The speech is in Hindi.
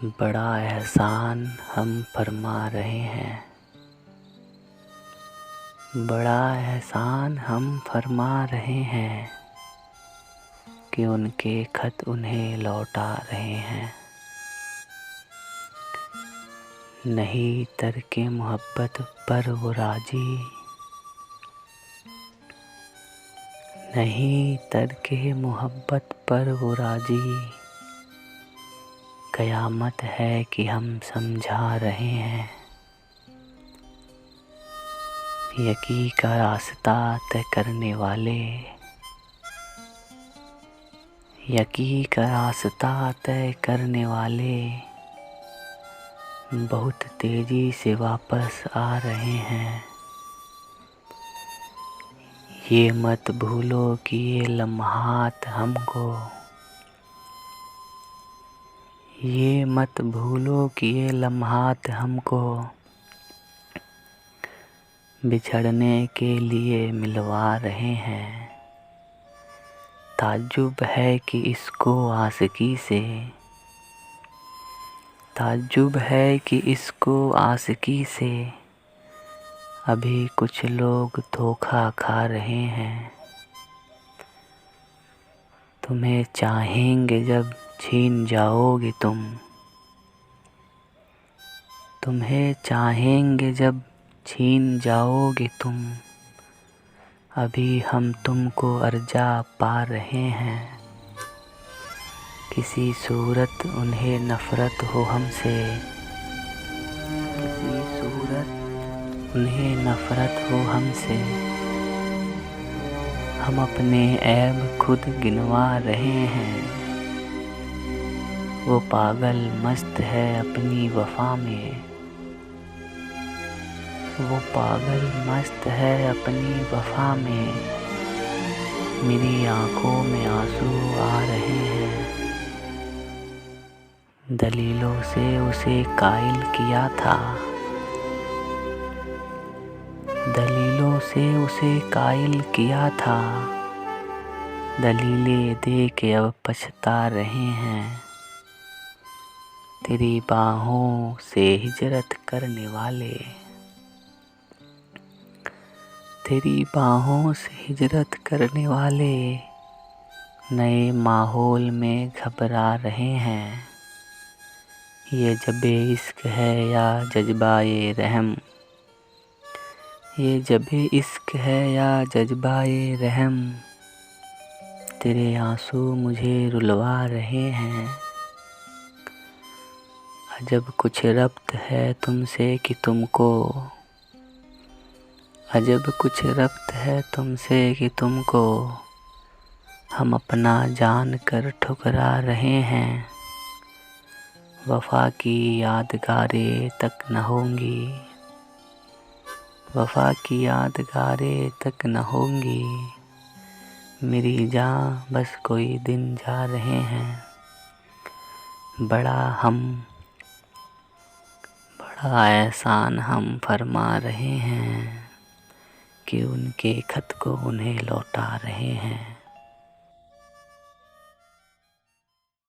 बड़ा एहसान हम फरमा रहे हैं, बड़ा एहसान हम फरमा रहे हैं कि उनके खत उन्हें लौटा रहे हैं। नहीं तरके मोहब्बत पर वो राजी, नहीं तरके मोहब्बत पर वो राजी। कयामत है कि हम समझा रहे हैं, यकी का रास्ता तय करने वाले, यकी का रास्ता तय करने वाले बहुत तेजी से वापस आ रहे हैं। ये मत भूलो कि ये लम्हात हमको, ये मत भूलो कि ये लम्हात हमको बिछड़ने के लिए मिलवा रहे हैं। ताज्जुब है कि इसको आशिकी से, ताज्जुब है कि इसको आशिकी से अभी कुछ लोग धोखा खा रहे हैं। तुम्हें चाहेंगे जब छीन जाओगे तुम, तुम्हें चाहेंगे जब छीन जाओगे तुम, अभी हम तुमको अर्जा पा रहे हैं। किसी सूरत उन्हें नफ़रत हो हमसे, किसी सूरत उन्हें नफ़रत हो हमसे, हम अपने ऐब खुद गिनवा रहे हैं। वो पागल मस्त है अपनी वफ़ा में, वो पागल मस्त है अपनी वफ़ा में, मेरी आँखों में आंसू आ रहे हैं। दलीलों से उसे कायल किया था, दलीलों से उसे कायल किया था, दलीलें दे के अब पछता रहे हैं। तेरी बाहों से हिजरत करने वाले, तेरी बाहों से हिजरत करने वाले नए माहौल में घबरा रहे हैं। ये जबे इश्क है या जज्बाए रहम, ये जबे इश्क है या जज्बाए रहम, तेरे आंसू मुझे रुलवा रहे हैं। अजब कुछ रब्त है तुमसे कि तुमको, अजब कुछ रब्त है तुमसे कि तुमको हम अपना जान कर ठुकरा रहे हैं। वफ़ा की यादगारें तक न होंगी, वफ़ा की यादगारें तक न होंगी, मेरी जान बस कोई दिन जा रहे हैं। बड़ा एहसान हम फरमा रहे हैं कि उनके खत को उन्हें लौटा रहे हैं।